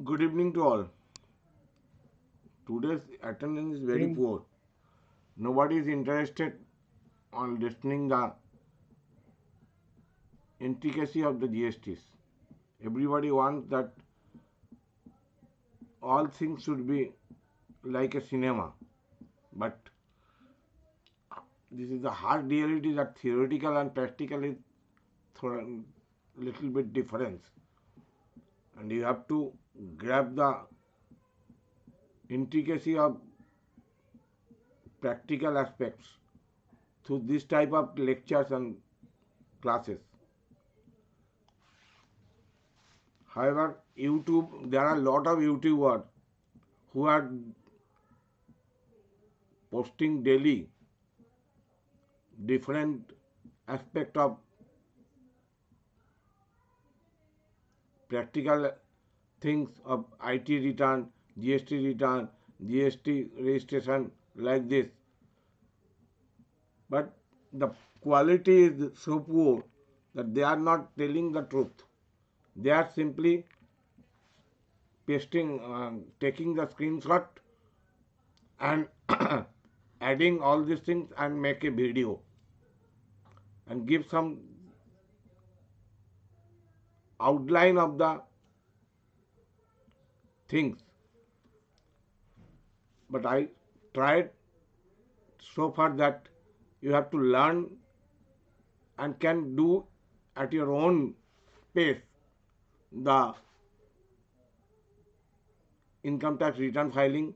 Good evening to all. Today's attendance is very Evening. poor. Nobody is interested on listening the intricacy of the GSTs. Everybody wants that all things should be like a cinema, but this is the hard reality that theoretical and practical is little bit difference, and you have to grab the intricacy of practical aspects through this type of lectures and classes. However, YouTube, there are a lot of YouTubers who are posting daily different aspect of practical things of IT return, GST return, GST registration like this. But the quality is so poor that they are not telling the truth. They are simply pasting, taking the screenshot and adding all these things and make a video and give some outline of the things. But I tried so far that you have to learn and can do at your own pace the income tax return filing,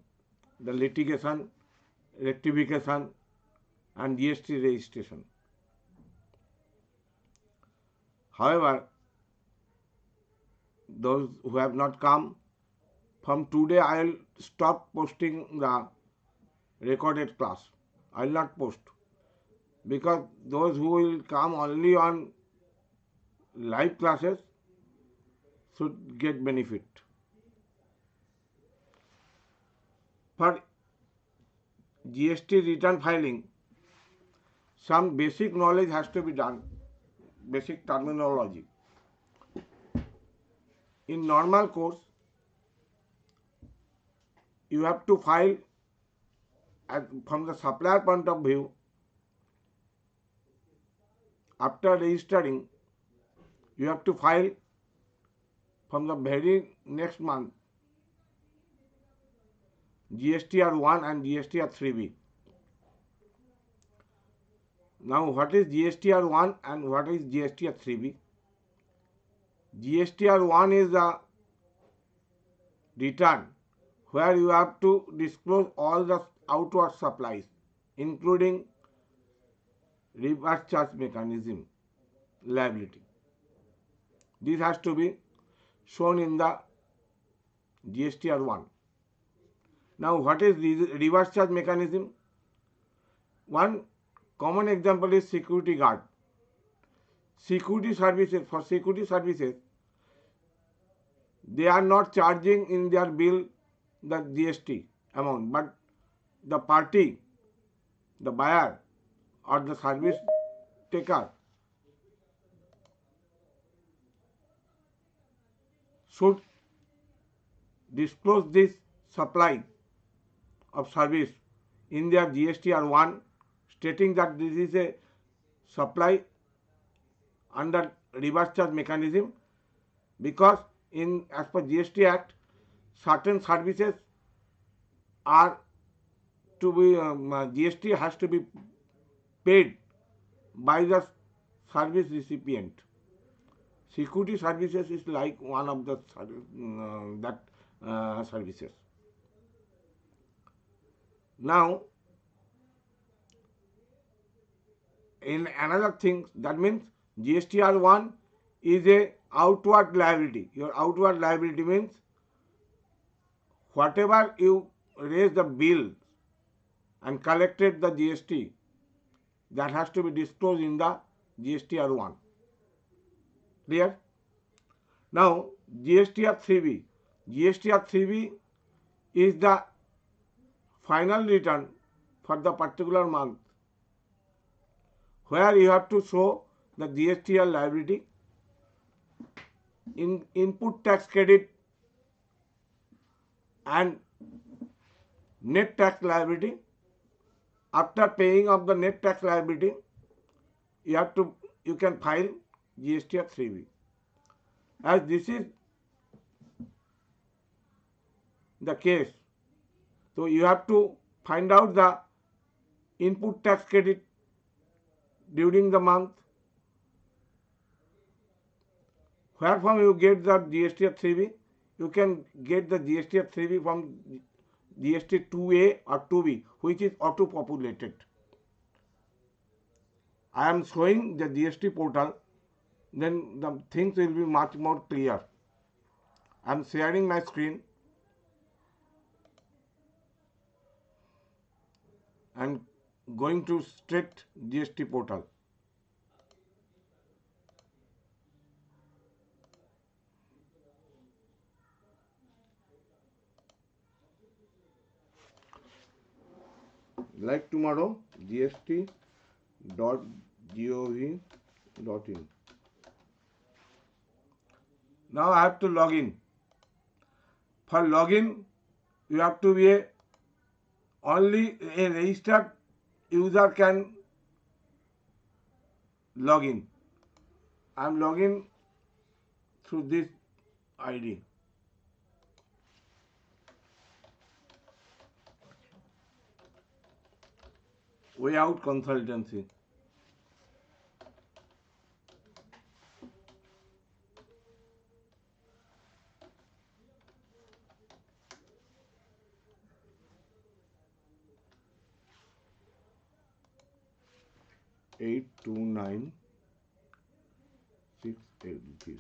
the litigation, rectification, and GST registration. However, those who have not come, from today I will stop posting the recorded class. I will not post, because those who will come only on live classes should get benefit. For GST return filing, some basic knowledge has to be done, basic terminology. In normal course, you have to file from the supplier point of view. After registering, you have to file from the very next month GSTR 1 and GSTR 3B. Now, what is GSTR 1 and what is GSTR 3B? GSTR 1 is the return where you have to disclose all the outward supplies, including reverse charge mechanism liability. This has to be shown in the GSTR 1. Now, what is reverse charge mechanism? One common example is security guard. Security services, they are not charging in their bill the GST amount, but the party, the buyer or the service taker should disclose this supply of service in their GSTR 1, stating that this is a supply under reverse charge mechanism, because as per GST Act, certain services are to be GST has to be paid by the service recipient. Security services is like one of the services. Now, in another thing, that means GSTR 1 is a outward liability. Your outward liability means whatever you raise the bill and collected the GST, that has to be disclosed in the GSTR 1. Clear? Now, GSTR 3B. GSTR 3B is the final return for the particular month, where you have to show the GSTR liability, input tax credit and net tax liability. After paying of the net tax liability, you can file GSTR 3B. As this is the case. So you have to find out the input tax credit during the month, where from you get the GST of 3B. You can get the GST of 3B from GST 2A or 2B, which is auto populated. I am showing the GST portal, then the things will be much more clear. I am sharing my screen and going to straight GST portal. Like tomorrow, gst.gov.in. Now I have to log in. For login, you have to be only a registered user can log in. I am logging through this ID. Way out consultancy. Eight two nine 680.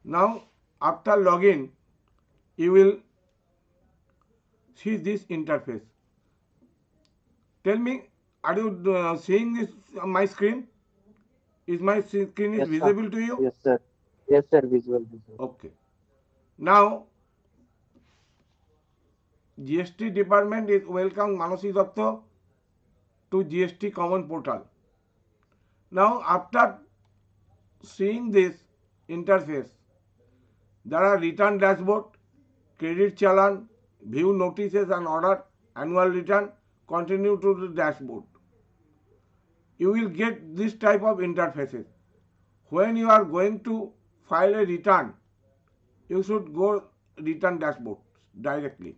Now, after login, you will see this interface. Tell me, are you seeing this on my screen? Is my screen is Yes, sir. visible to you? Yes, sir. Yes, sir. Visual, visual. Okay. Now, GST department is welcome Manasi Datta to GST common portal. Now, after seeing this interface, there are return dashboard, credit challan, view notices and order, annual return, continue to the dashboard. You will get this type of interfaces. When you are going to file a return, you should go return dashboard directly.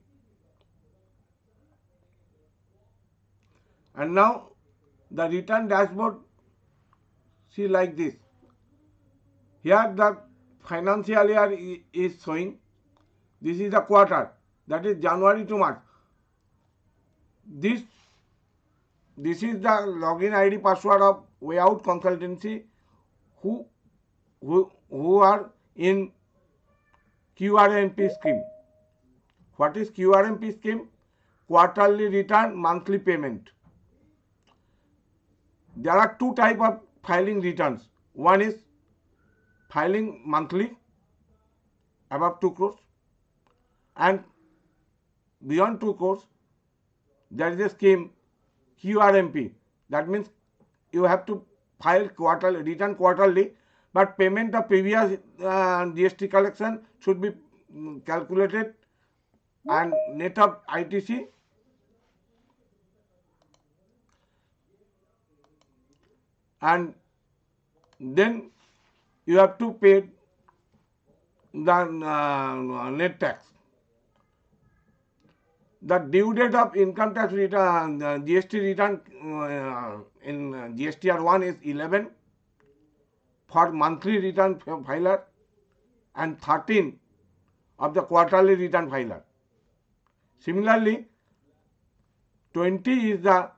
And now the return dashboard, see like this. Here the financial year is showing. This is the quarter, that is January to March. This is the login ID password of Way Out Consultancy who are in QRMP scheme. What is QRMP scheme? Quarterly return, monthly payment. There are two types of filing returns. One is filing monthly above 2 crores and beyond 2 crores there is a scheme QRMP. That means you have to file quarterly, return quarterly, but payment of previous GST collection should be calculated and net of ITC and then you have to pay the net tax. The due date of income tax return, GST return in GSTR1 is 11 for monthly return filer and 13 of the quarterly return filer. Similarly, 20 is the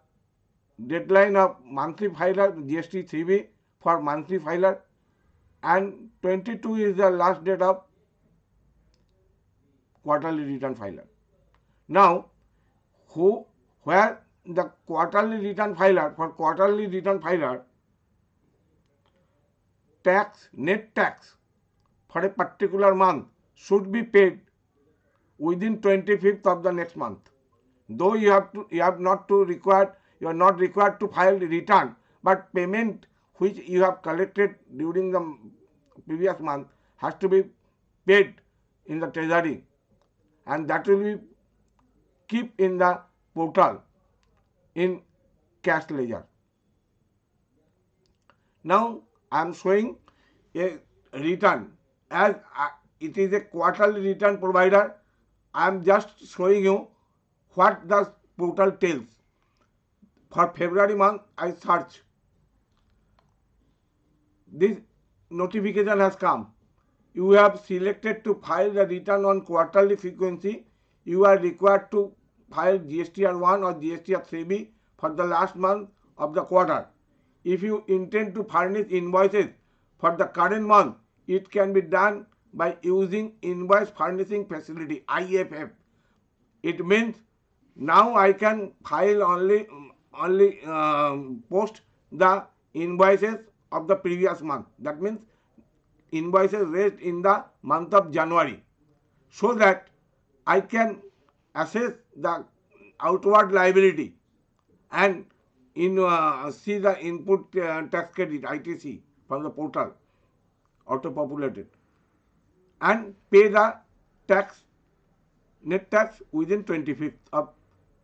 deadline of monthly filer, GST 3B for monthly filer, and 22 is the last date of quarterly return filer. Now, where the quarterly return filer, for quarterly return filer, tax, net tax for a particular month should be paid within 25th of the next month. Though you are not required to file the return, but payment which you have collected during the previous month has to be paid in the treasury, and that will be keep in the portal in cash ledger. Now I am showing a return. As it is a quarterly return provider, I am just showing you what the portal tells. For February month, I search. This notification has come. You have selected to file the return on quarterly frequency. You are required to file GSTR1 or GSTR3B for the last month of the quarter. If you intend to furnish invoices for the current month, it can be done by using Invoice Furnishing Facility IFF. It means now I can file only post the invoices of the previous month. That means invoices raised in the month of January, so that I can assess the outward liability and see the input tax credit ITC from the portal auto populated and pay the tax net tax within 25th of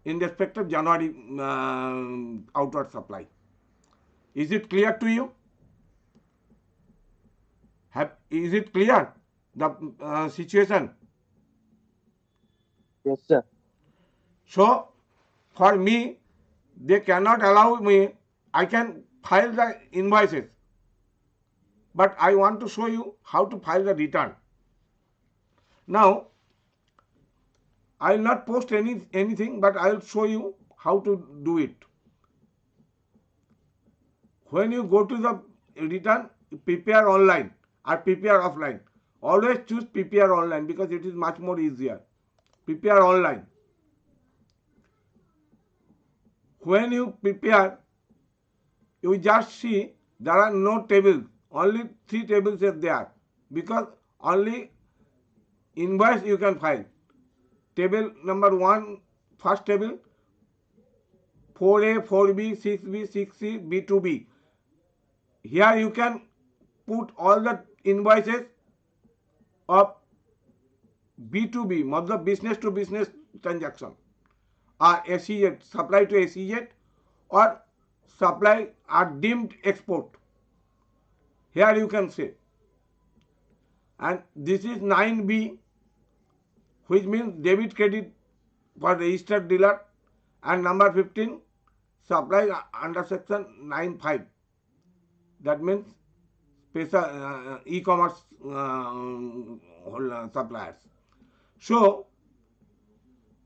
in respect of January outward supply. Is it clear to you? Is it clear the situation? Yes, sir. So for me, they cannot allow me. I can file the invoices, but I want to show you how to file the return. Now I will not post anything, but I will show you how to do it. When you go to the return, prepare online or prepare offline. Always choose prepare online because it is much more easier. Prepare online. When you prepare, you just see there are no tables. Only 3 tables are there because only invoice you can file. Table number 1, first table, 4A, 4B, 6B, 6C, B2B. Here you can put all the invoices of B2B, मतलब business to business transaction, or SEZ, supply to SEZ, or supply or deemed export. Here you can say. And this is 9B, which means debit credit for registered dealer, and number 15, supply under section 9(5). That means special e-commerce suppliers. So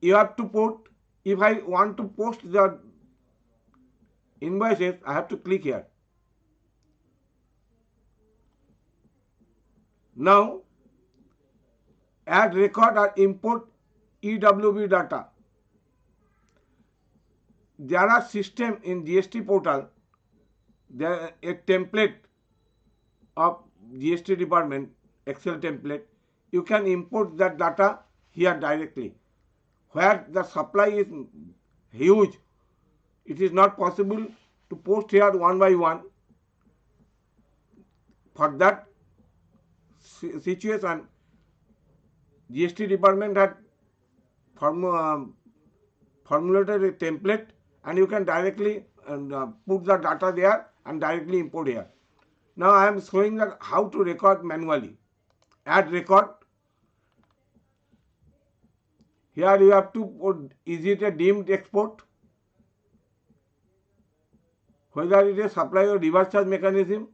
you have to put, if I want to post the invoices, I have to click here. Now add record or import EWB data. There are system in GST portal, there a template of GST department, Excel template. You can import that data here directly. Where the supply is huge, it is not possible to post here one by one. For that situation, GST department had formulated a template, and you can directly put the data there and directly import here. Now I am showing that how to record manually. Add record. Here you have to put, is it a deemed export? Whether it is supply or reverse charge mechanism,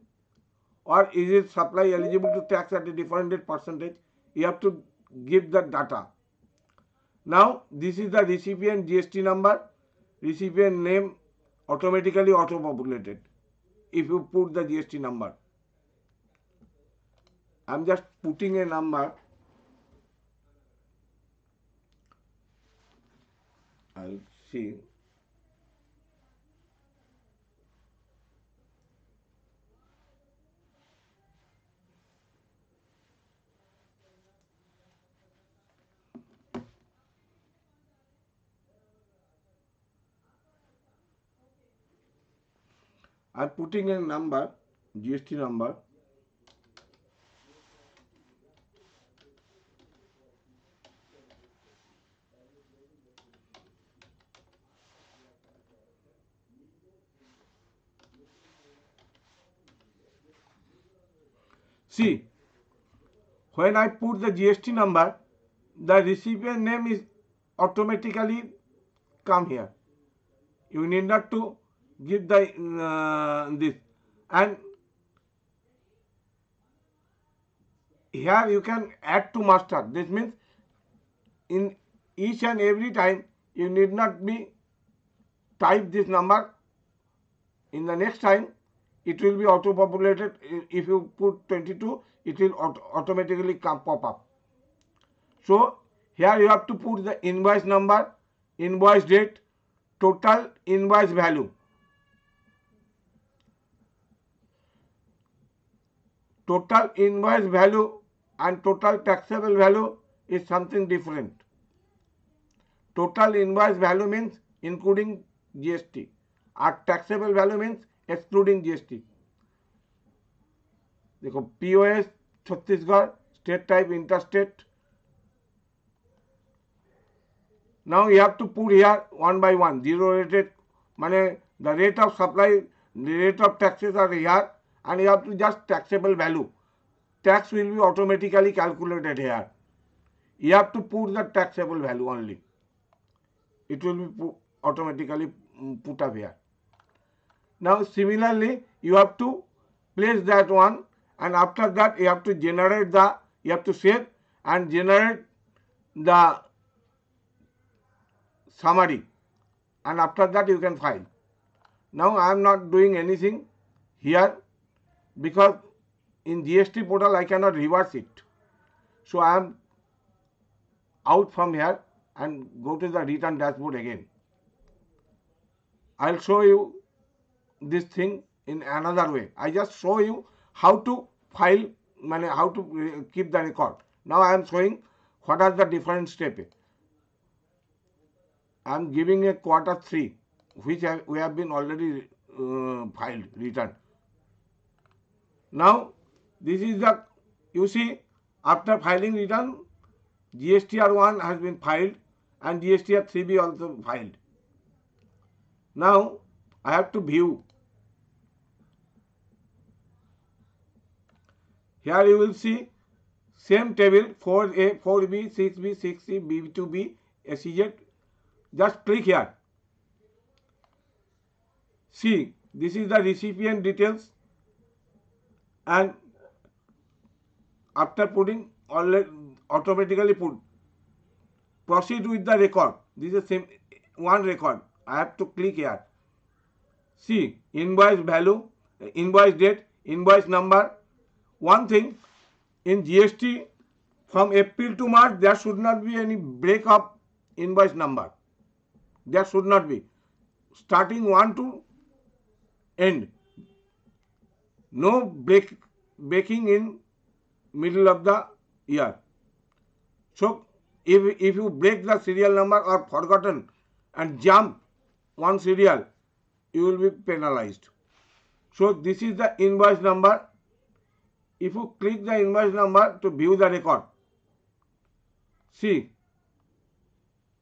or is it supply eligible to tax at a different percentage? You have to give the data. Now this is the recipient GST number, recipient name automatically auto populated if you put the GST number. I am just putting a number. I'll see. I'm putting a number, GST number. See, when I put the GST number, the recipient name is automatically come here. You need not to give the this, and here you can add to master. This means in each and every time you need not be type this number. In the next time it will be auto populated. If you put 22, it will automatically come pop up. So here you have to put the invoice number, invoice date, total invoice value. Total invoice value and total taxable value is something different. Total invoice value means including GST, और taxable value means excluding GST. देखो POS Chhattisgarh, state type interstate. Now you have to put here one by one. Zero rated, माने the rate of supply, the rate of taxes are here, and you have to just taxable value. Tax will be automatically calculated here. You have to put the taxable value only. It will be automatically put up here. Now similarly, you have to place that one, and after that you have to generate the, you have to save and generate the summary, and after that you can file. Now I am not doing anything here because in GST portal I cannot reverse it. So I am out from here and go to the return dashboard again. I'll show you this thing in another way. I just show you how to file, how to keep the record. Now I am showing what are the different steps. I am giving a quarter 3, which we have been already filed, return. Now this is the, you see, after filing return, GSTR1 has been filed and GSTR3B also filed. Now I have to view. Here you will see same table 4A, 4B, 6B, 6C, B2B, SEZ. Just click here. See, this is the recipient details, and after putting automatically put proceed with the record. This is the same one record. I have to click here. See, invoice value, invoice date, invoice number. One thing in GST, from April to March there should not be any break of invoice number. There should not be. Starting 1 to end. No breaking in middle of the year. So if you break the serial number or forgotten and jump one serial, you will be penalized. So this is the invoice number. If you click the invoice number to view the record, see,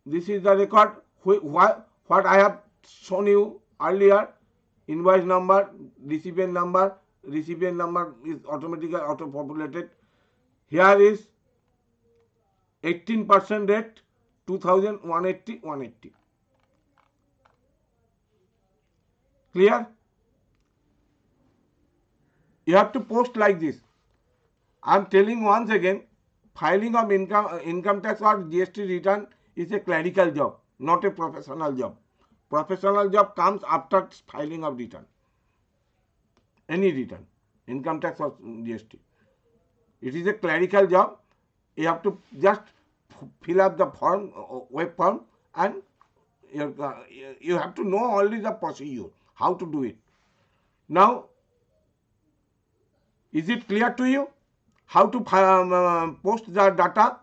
this is the record. What I have shown you earlier, invoice number, recipient number is automatically auto-populated. Here is 18% rate, 2180, 180. Clear? You have to post like this. I am telling once again, filing of income tax or GST return is a clerical job, not a professional job. Professional job comes after filing of return. Any return, income tax or GST. It is a clerical job. You have to just fill up the form, web form, and you have to know only the procedure, how to do it. Now, is it clear to you how to post the data?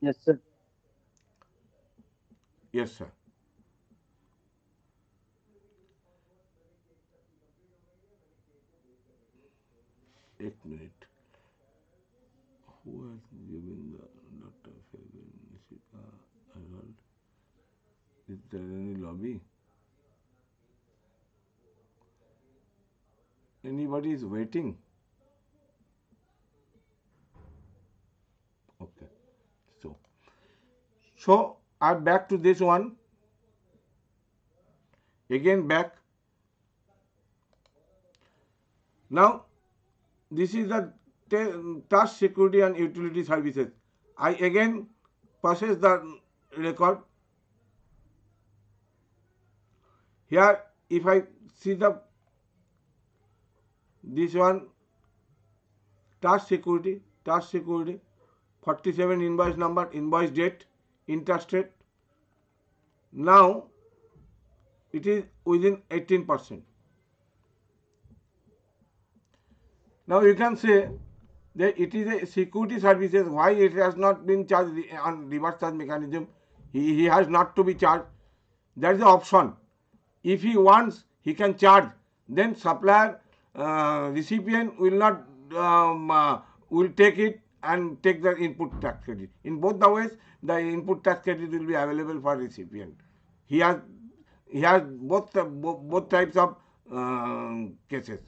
Yes, sir. Yes, sir. एक minute. Who has given the Dr. Fabian Herald? Is there any lobby? Anybody is waiting? Okay. So, so I'm back to this one. Again back. Now, this is the task security and utility services. I again process the record. Here, if I see this one, task security, 47 invoice number, invoice date, interest rate. Now, it is within 18%. Now, you can say that it is a security services. Why it has not been charged on reverse charge mechanism? He has not to be charged. That is the option. If he wants, he can charge. Then supplier, recipient will not will take it and take the input tax credit. In both the ways, the input tax credit will be available for recipient. He has both types of cases.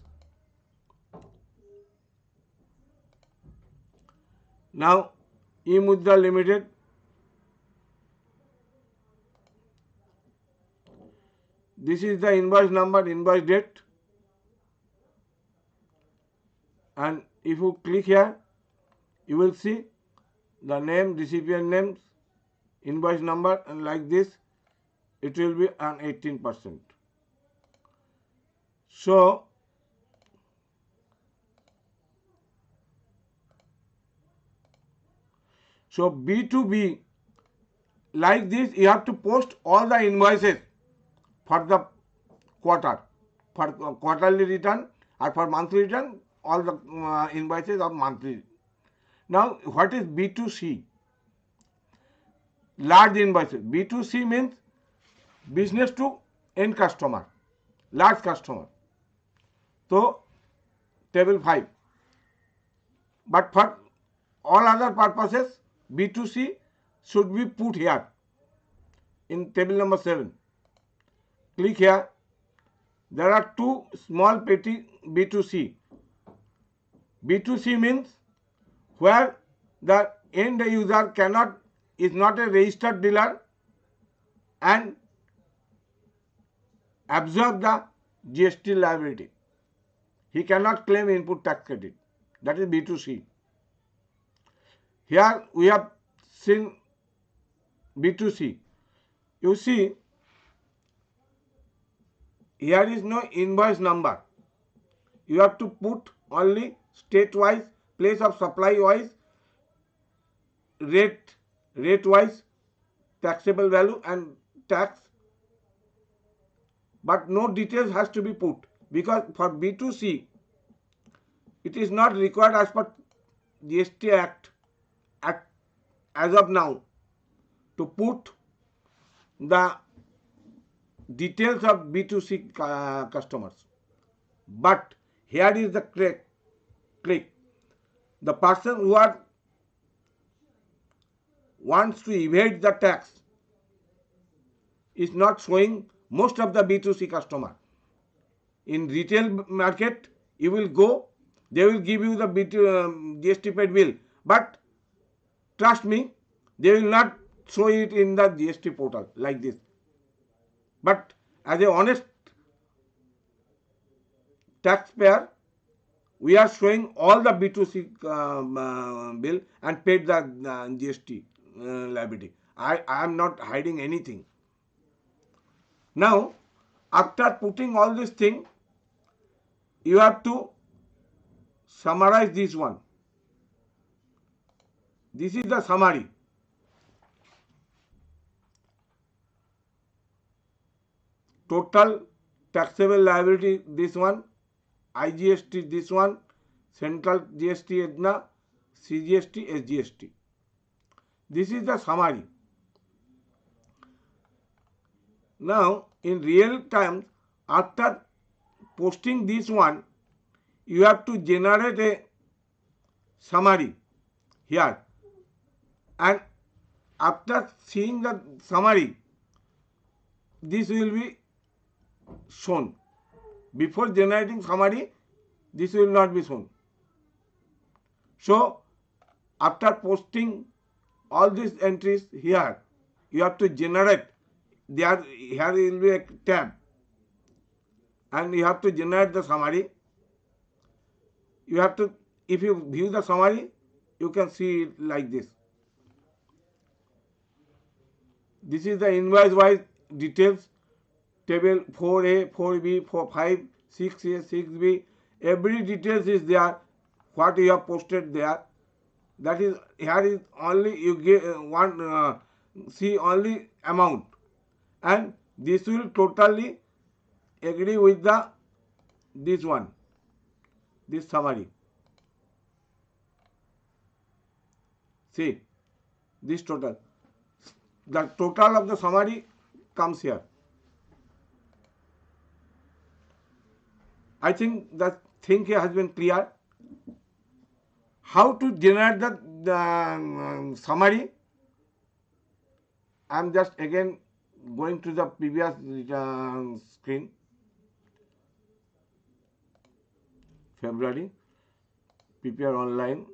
Now, E-Mudra Limited, this is the invoice number, invoice date, and if you click here, you will see the name, recipient names, invoice number, and like this, it will be an 18%. So, B2B, like this, you have to post all the invoices for the quarter, for quarterly return or for monthly return, all the invoices are monthly. Now, what is B2C? Large invoices. B2C means business to end customer, large customer. So, table 5. But for all other purposes, B2C should be put here in table number 7. Click here. There are two small petty B2C. B2C means where the end user is not a registered dealer and absorb the GST liability. He cannot claim input tax credit. That is B2C. Here we have seen B2C. You see, here is no invoice number. You have to put only state wise, place of supply wise, rate wise, taxable value and tax, but no details has to be put, because for B2C it is not required as per GST Act as of now to put the details of B2C customers. But here is the click. The person who wants to evade the tax is not showing most of the B2C customer. In retail market, you will go, they will give you the GST paid bill, but trust me, they will not show it in the GST portal like this. But as a honest taxpayer, we are showing all the B2C bill and paid the GST liability. I am not hiding anything. Now, after putting all this thing, you have to summarize this one. This is the summary. Total taxable liability, this one, IGST, this one, central GST, EDNA, CGST, SGST. This is the summary. Now, in real time, after posting this one, you have to generate a summary here, and after seeing the summary, this will be shown. Before generating summary, this will not be shown. So after posting all these entries here, you have to generate. Here will be a tab, and you have to generate the summary. You have to, if you view the summary, you can see it like this. This is the invoice wise details table 4A, 4B, 5, 6A, 6B. Every details is there. What you have posted there. That is, here is only you get see only amount, and this will totally agree with the this one, this summary. See this total. The total of the summary comes here. I think the thing here has been clear. How to generate the summary? I am just again going to the previous screen. February, prepare online.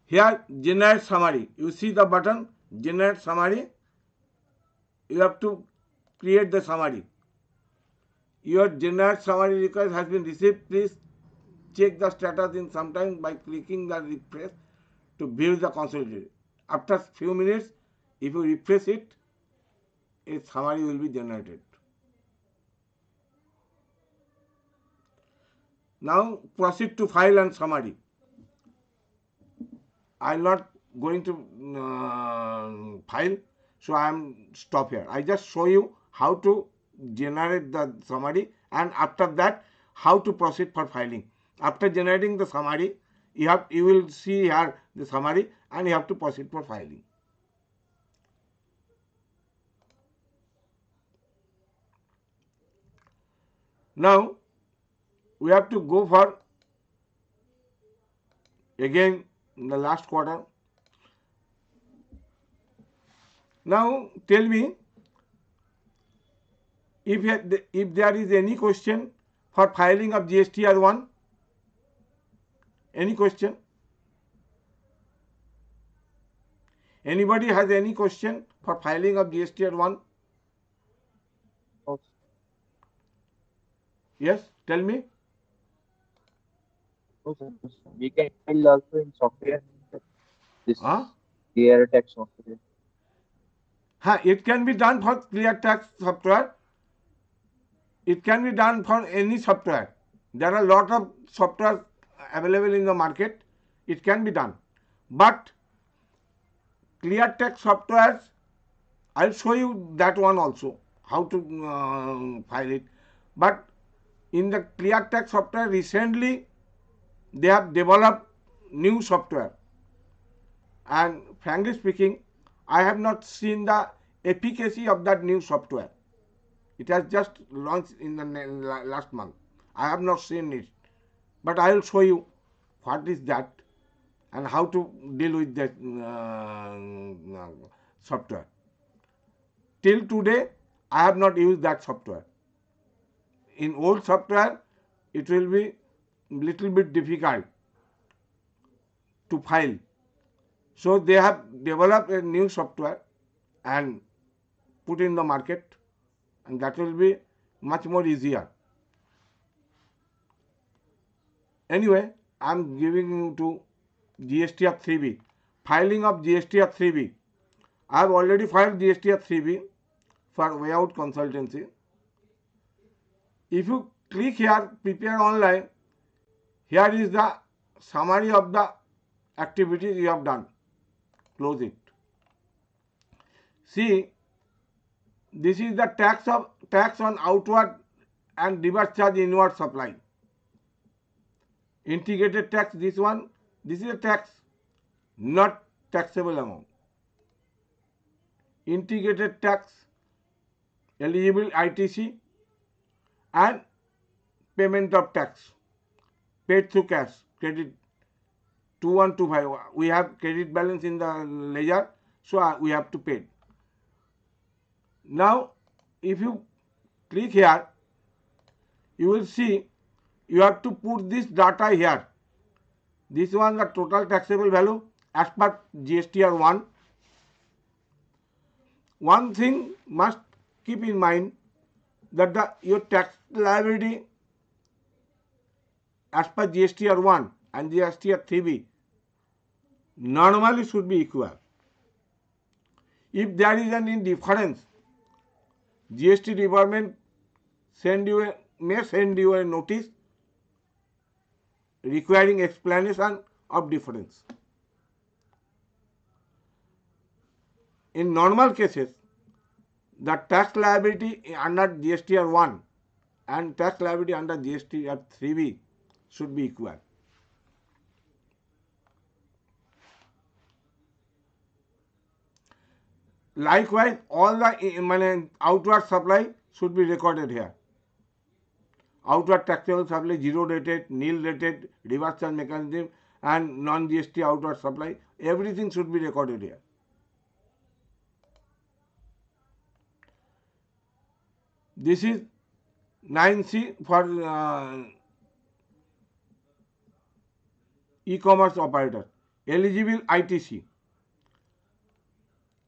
Here, generate summary. You see the button, generate summary. You have to create the summary. Your generate summary request has been received. Please check the status in some time by clicking the refresh to view the consolidated. After few minutes, if you refresh it, a summary will be generated. Now proceed to file and summary. I am not going to file, so I am stop here. I just show you how to generate the summary, and after that how to proceed for filing. After generating the summary, you will see here the summary, and you have to proceed for filing. Now we have to go for again the last quarter. Now tell me if there is any question for filing of GSTR 1. Any question? Anybody has any question for filing of GSTR 1? No, Yes, tell me. no, sir. We can file also in software. This Huh? clear text software. It can be done for clear tax software. It can be done for any software. There are a lot of software available in the market. It can be done. But clear text software, I'll show you that one also, how to file it. But in the clear text software, recently they have developed new software, and frankly speaking, I have not seen the efficacy of that new software. It has just launched in the last month. I have not seen it, but I will show you what is that and how to deal with that software. Till today, I have not used that software. In old software, it will be little bit difficult to file. So they have developed a new software and put in the market, and that will be much more easier. Anyway, I am giving you to GSTR 3B. Filing of GSTR 3B. I have already filed GSTR 3B for way out consultancy. If you click here, prepare online, here is the summary of the activities you have done. Close it. See, this is the tax on outward and reverse charge inward supply. Integrated tax, this one, this is a tax, not taxable amount. Integrated tax, eligible ITC, and payment of tax paid through cash, credit 2125. We have credit balance in the ledger, so we have to pay. Now, if you click here, you will see you have to put this data here. This one the total taxable value as per GSTR 1. One thing must keep in mind that your tax liability as per GSTR 1 and GSTR 3B normally should be equal. If there is any difference, GST department may send you a notice requiring explanation of difference. In normal cases, the tax liability under GSTR 1 and tax liability under GSTR 3B should be equal. Likewise, all the outward supply should be recorded here. Outward taxable supply, zero rated, nil rated, reverse charge mechanism, and non-GST outward supply, everything should be recorded here. This is 9C for e-commerce operator. Eligible ITC.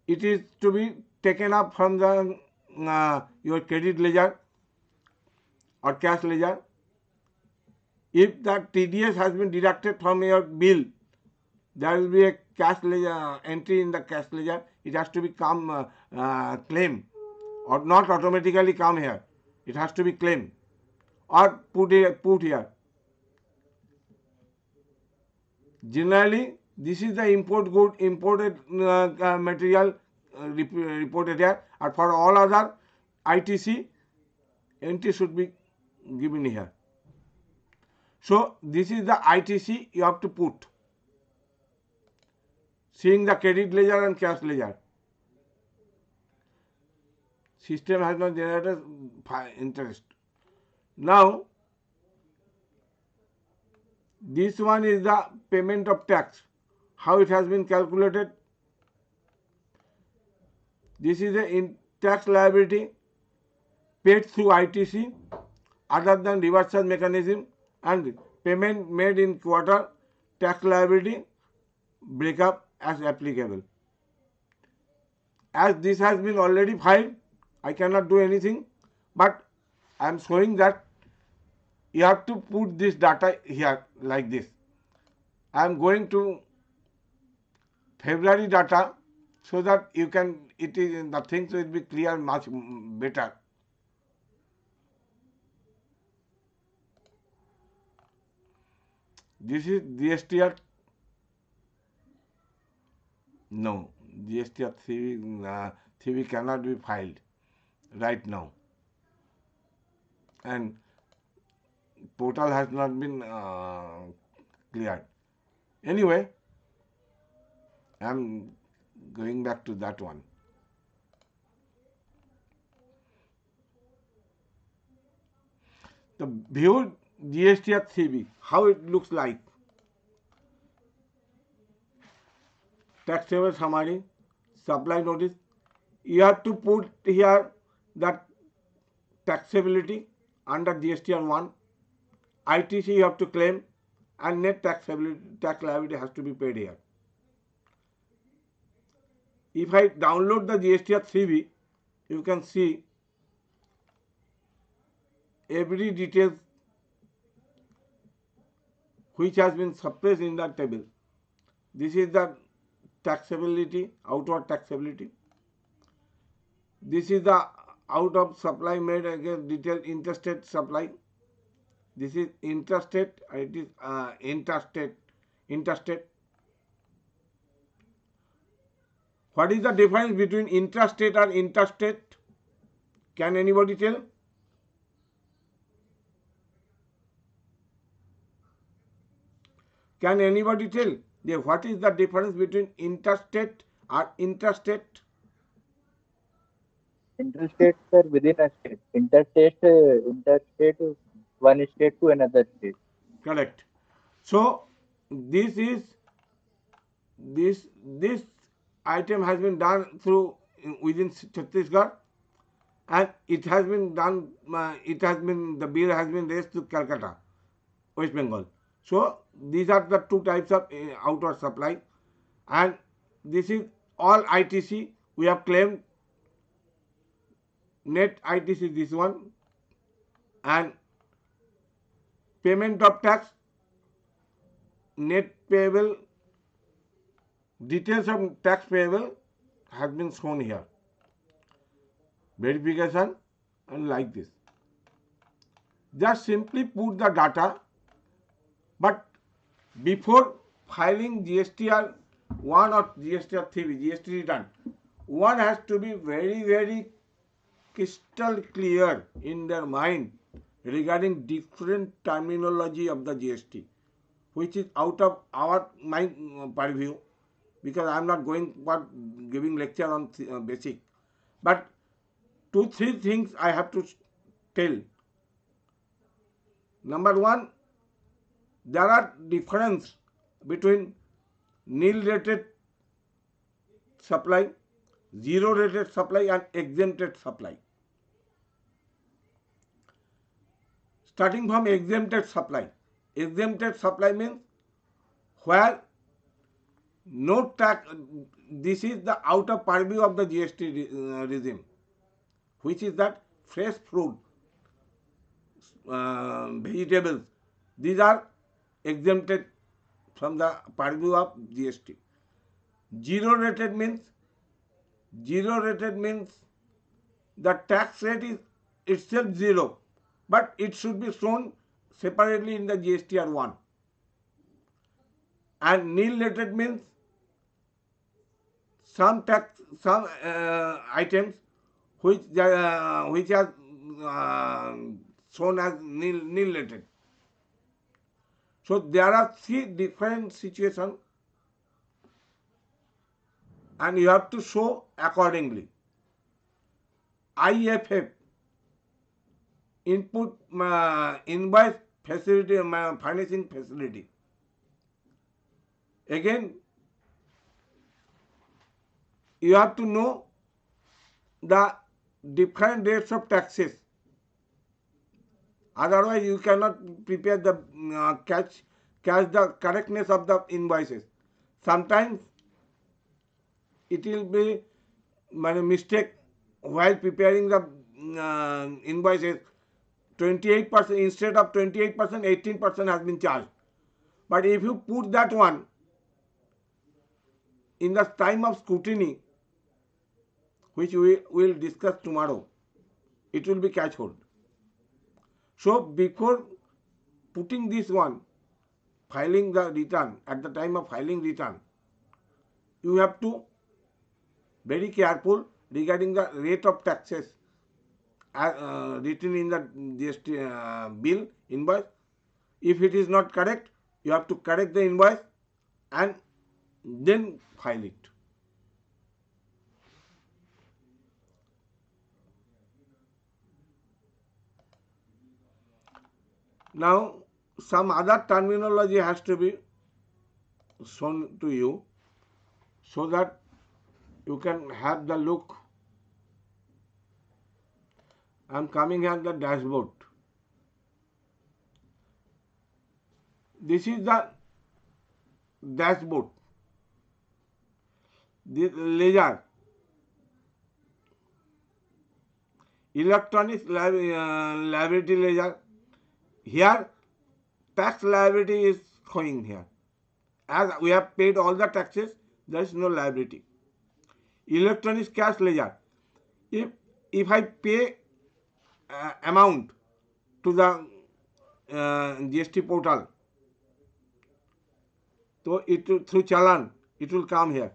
It is to be taken up from the your credit ledger or cash ledger. If the TDS has been deducted from your bill, there will be a cash ledger entry in the cash ledger. It has to become claim or not automatically come here. It has to be claimed or put here. Generally, this is the imported material reported here, and for all other ITC, entry should be given here. So this is the ITC you have to put, seeing the credit ledger and cash ledger. System has not generated interest. Now, this one is the payment of tax. How it has been calculated? This is a tax liability paid through ITC other than reverse charge mechanism and payment made in quarter, tax liability breakup as applicable. As this has been already filed, I cannot do anything, but I am showing that you have to put this data here like this. I am going to February data so that you can, the things will be clear much better. This is GSTR. No, GSTR 3 cannot be filed right now, and portal has not been cleared. Anyway, I am going back to that one. The viewed GSTR 3B, how it looks like. Taxable summary, supply notice. You have to put here that taxability under GSTR 1, ITC you have to claim, and net tax liability has to be paid here. If I download the GSTR 3B, you can see every detail which has been suppressed in that table. This is the taxability, outward taxability. This is the out of supply made against detailed interstate supply. This is interstate, it is interstate. What is the difference between intrastate and interstate? Can anybody tell? Can anybody tell what is the difference between interstate or intrastate? Interstates are within a state. Interstate, one state to another state. Correct. So this item has been done through within Chhattisgarh, and it has been done, the bill has been raised to Calcutta, West Bengal. So these are the two types of outward supply, and this is all ITC. We have claimed net ITC this one, and payment of tax, net payable, details of tax payable has been shown here. Verification and like this. Just simply put the data, but before filing GSTR 1 or GSTR 3, GST return, one has to be very, very crystal clear in their mind regarding different terminology of the GST, which is out of my purview, because I am not going for giving lecture on basic. But 2-3 things I have to tell. Number one, there are difference between nil rated supply, zero rated supply, and exempted supply. Starting from exempted supply. Exempted supply means where no tax, this is the outer purview of the GST regime, which is that fresh fruit, vegetables, these are exempted from the purview of GST. Zero rated means the tax rate is itself zero, but it should be shown separately in the GSTR 1. And nil rated means some items which are shown as nil rated. So there are 3 different situations, and you have to show accordingly. IFF, input invoice facility, financing facility. Again, you have to know the different rates of taxes. Otherwise, you cannot prepare the catch the correctness of the invoices. Sometimes it will be a mistake while preparing the invoices. 28% instead of 28%, 18% has been charged. But if you put that one in the time of scrutiny, which we will discuss tomorrow, it will be catch hold. So before putting this one, filing the return, at the time of filing return, you have to very careful regarding the rate of taxes written in the GST bill invoice. If it is not correct, you have to correct the invoice and then file it. Now, some other terminology has to be shown to you so that you can have the look. I am coming at the dashboard. This is the dashboard. This ledger, electronic liability ledger. Here, tax liability is showing here. As we have paid all the taxes, there is no liability. Electronic cash ledger. If I pay amount to the GST portal, so through challan, it will come here,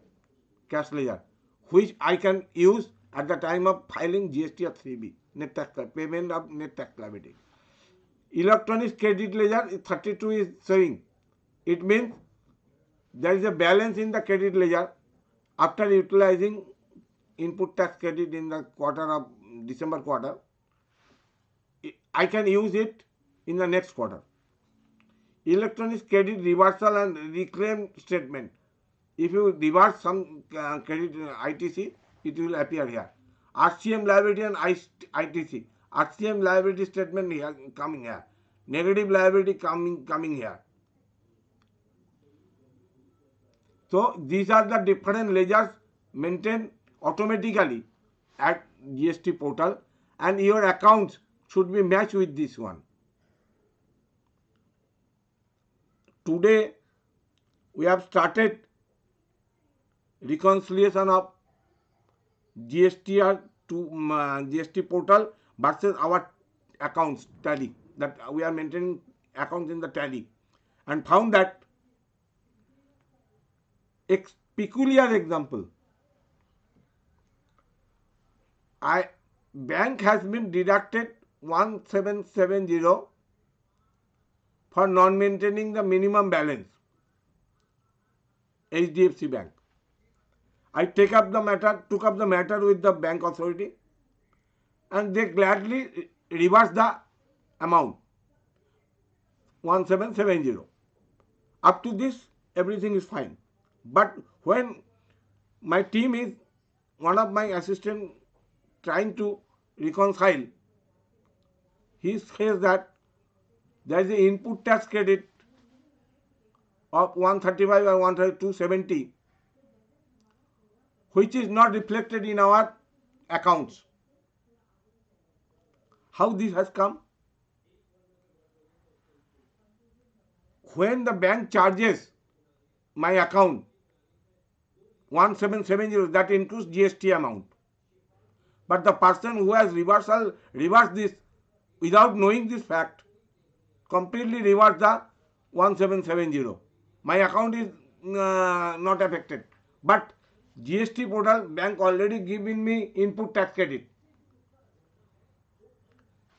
cash ledger, which I can use at the time of filing GST or 3B, net tax payment of net tax liability. Electronic credit ledger 32 is showing. It means there is a balance in the credit ledger after utilizing input tax credit in the quarter of December quarter. I can use it in the next quarter. Electronic credit reversal and reclaim statement. If you reverse some credit ITC, it will appear here. RCM liability and ITC. RCM liability statement here coming here. Negative liability coming here. So these are the different ledgers maintained automatically at GST portal, and your accounts should be matched with this one. Today we have started reconciliation of GSTR to GST portal versus our accounts tally, that we are maintaining accounts in the tally, and found that peculiar example. Bank has been deducted 1770 for non maintaining the minimum balance. HDFC Bank. I took up the matter with the bank authority, and they gladly reversed the amount 1770. Up to this, everything is fine. But when my team is, one of my assistant trying to reconcile, he says that there is an input tax credit of 135 or 270, which is not reflected in our accounts. How this has come? When the bank charges my account 1770, that includes GST amount. But the person who has reversed this without knowing this fact, completely reversed the 1770. My account is not affected. But GST portal bank already given me input tax credit.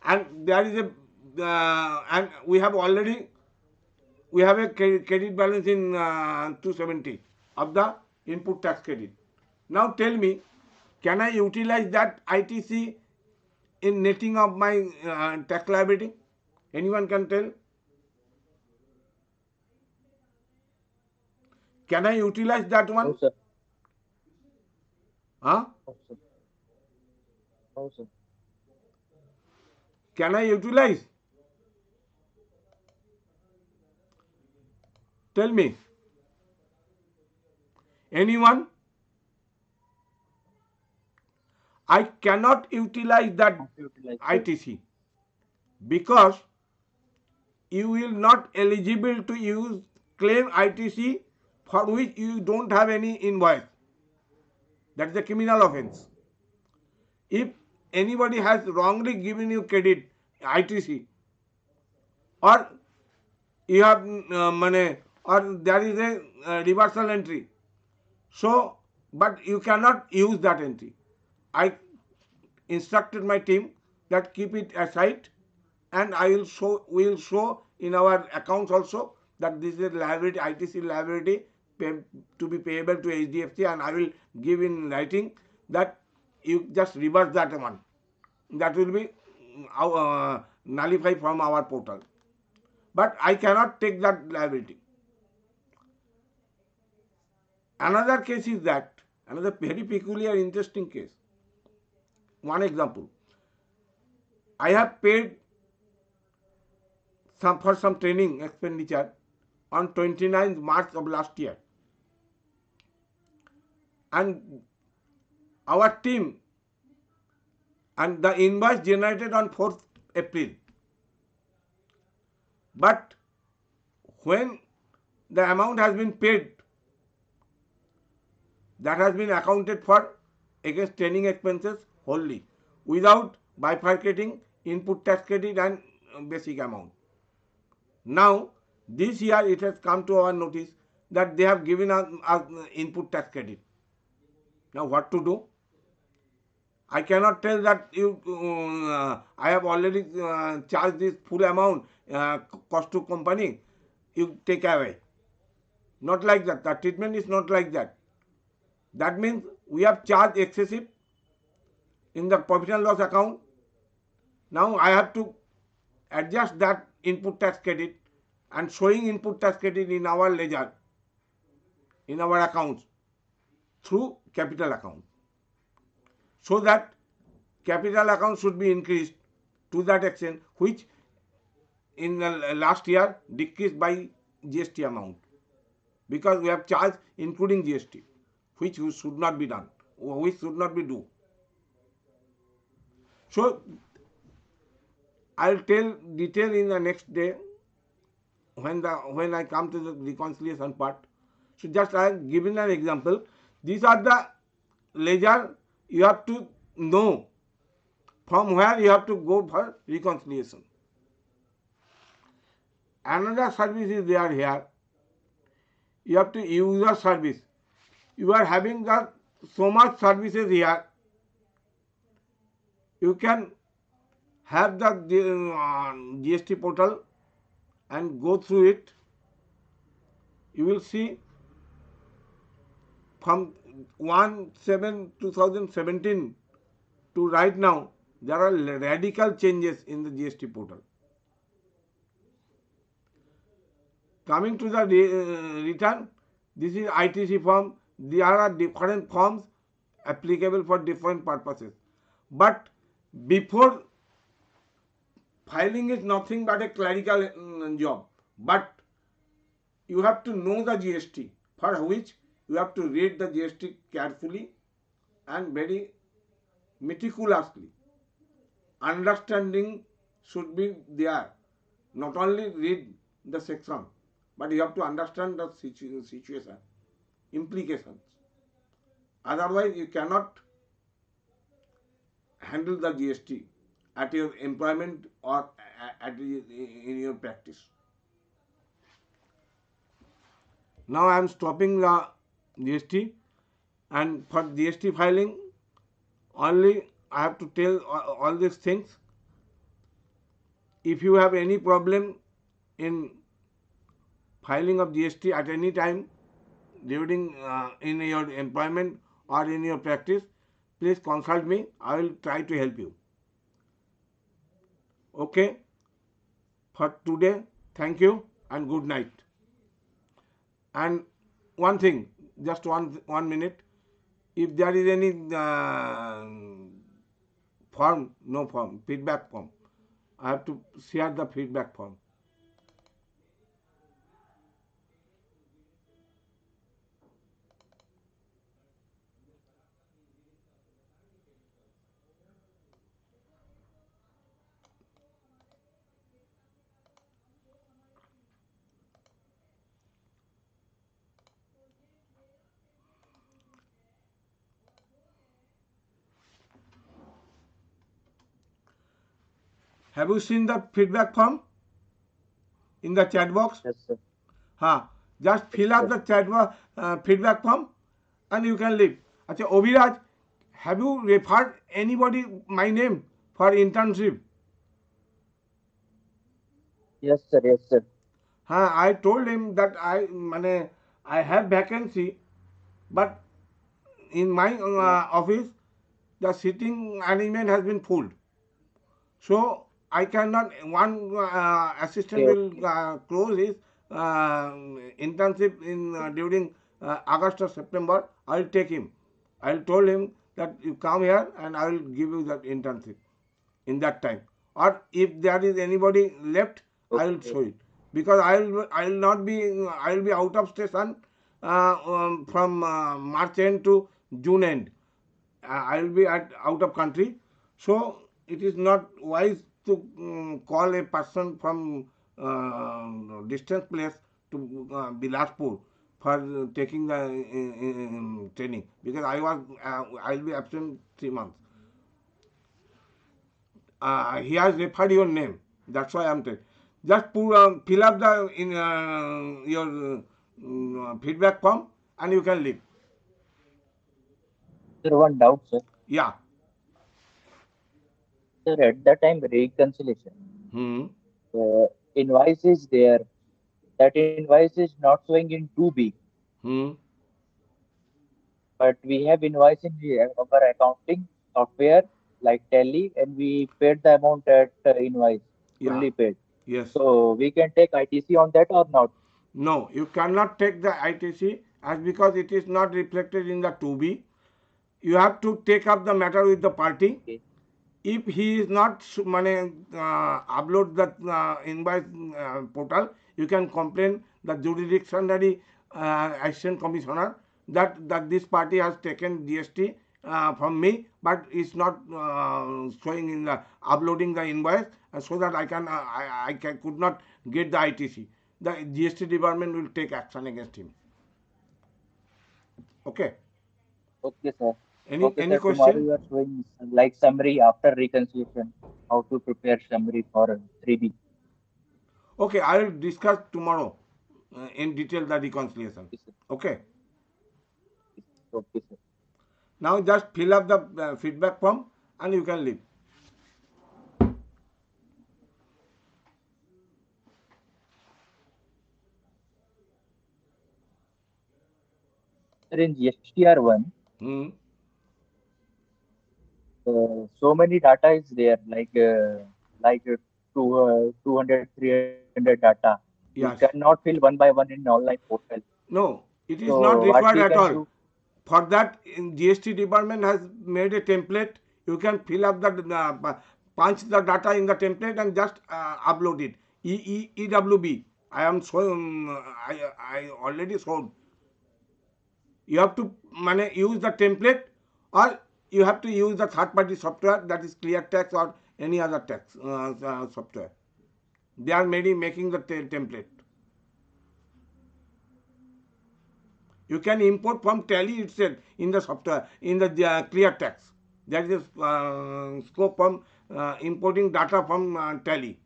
And there is and we have a credit balance in 270 of the input tax credit. Now tell me, can I utilize that ITC in netting of my tax liability? Anyone can tell? Can I utilize that one? No, sir. Huh? No, sir. No, sir. Can I utilize? Tell me. Anyone? I cannot utilize that ITC because you will not eligible to use claim ITC for which you don't have any invoice. That is a criminal offense. If anybody has wrongly given you credit ITC, or you have money, or there is a reversal entry, so but you cannot use that entry. I instructed my team that keep it aside, and we will show in our accounts also that this is liability, ITC liability to be payable to HDFC, and I will give in writing that you just reverse that one. That will be nullified from our portal. But I cannot take that liability. Another case is that, another very peculiar, interesting case. One example. I have paid for some training expenditure on 29th March of last year. And our team, and the invoice generated on 4th April. But when the amount has been paid, that has been accounted for against training expenses wholly, without bifurcating input tax credit and basic amount. Now, this year it has come to our notice that they have given us input tax credit. Now, what to do? I cannot tell that I have already charged this full amount cost to company, you take away. Not like that. The treatment is not like that. That means we have charged excessive in the profit and loss account. Now I have to adjust that input tax credit and showing input tax credit in our ledger, in our accounts through capital account, so that capital account should be increased to that extent, which in the last year decreased by GST amount, because we have charged including GST, which should not be done, which should not be do. So I'll tell detail in the next day when I come to the reconciliation part. So just I have given an example. These are the ledger you have to know from where you have to go for reconciliation. Another service is there here. You have to user service. You are having the so much services here. You can have the GST portal and go through it. You will see from 1/7/2017 to right now, there are radical changes in the GST portal. Coming to the return, this is ITC form. There are different forms applicable for different purposes. But before filing is nothing but a clerical job. But you have to know the GST, for which you have to read the GST carefully and very meticulously. Understanding should be there. Not only read the section, but you have to understand the situation, implications. Otherwise, you cannot handle the GST at your employment or in your practice. Now I am stopping the GST, and for GST filing only I have to tell all these things. If you have any problem in filing of GST at any time during in your employment or in your practice, please consult me. I will try to help you. Okay, for today, thank you and good night. And one thing, just one minute. If there is any form, no form, feedback form, I have to share the feedback form. Have you seen the feedback form in the chat box? Yes, sir. हाँ, just Yes, fill up sir. the chat feedback form and you can leave. अच्छा, Obiraj, have you referred anybody my name for internship? Yes, sir. Yes, sir. हाँ, I told him that I have vacancy, but in my Yeah. office the sitting arrangement has been full. So I cannot. One assistant Okay. will Okay. close his internship in during August or September. I will take him. I will told him that you come here and I will give you that internship in that time. Or if there is anybody left, I will show Okay. it, because I will not be I will be out of station from March end to June end. I will be out of country, so it is not wise to call a person from distant place to Bilaspur for taking the training, because I will be absent 3 months. He has referred your name. That's why I'm telling. Just fill up the in your feedback form and you can leave. Sir, one doubt, sir. Yeah. Sir, at that time, reconciliation, Hmm. invoice is there. That invoice is not showing in 2B, Hmm. but we have invoice in our accounting software like Tally, and we paid the amount at invoice, Yeah. fully paid. Yes. So we can take ITC on that or not? No, you cannot take the ITC as because it is not reflected in the 2B. You have to take up the matter with the party Okay. if he is not upload that invoice portal, you can complain the jurisdictionary assistant commissioner that this party has taken GST from me, but it's not showing in the uploading the invoice, so that I could not get the ITC. The GST department will take action against him. Okay. Okay, sir. Okay, Any sir. Tomorrow question? you are showing like summary after reconciliation, how to prepare summary for 3B. Okay, I will discuss tomorrow in detail the reconciliation. Okay, sir. Okay. Okay, sir. Now just fill up the feedback form and you can leave. Sir, in GSTR one, Hmm. so many data is there, like 200, 300 data. We Yes. cannot fill one by one in online portal. No, it is not So what required we at can all. do? For that, in GST department has made a template. You can fill up the punch the data in the template and just upload it. EWB. I am so I already showed. You have to use the template, or you have to use the third party software, that is ClearTax or any other tax software. They are making the template. You can import from Tally itself in the software, in the ClearTax. That is scope from importing data from Tally.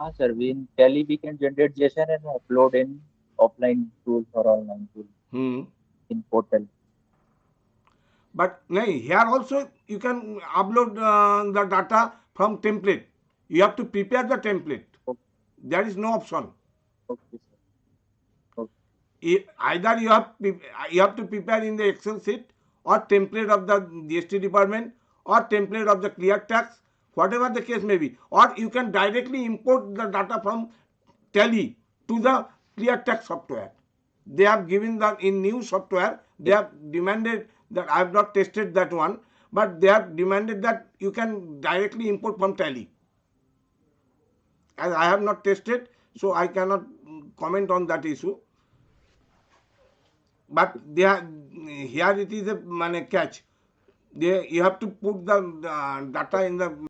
Ah, sir, we in Tally we can generate JSON and upload in offline tools or online tool Hmm. in portal. But here also you can upload the data from template. You have to prepare the template. Okay, There is no option. okay, sir. Okay. Either you have to prepare in the Excel sheet, or template of the GST department, or template of the clear tax, whatever the case may be, or you can directly import the data from Tally to the clear tax software. They have given that in new software. They have demanded that, I have not tested that one, but they have demanded that you can directly import from Tally. As I have not tested, so I cannot comment on that issue. But they are, here it is a catch. You have to put the data in the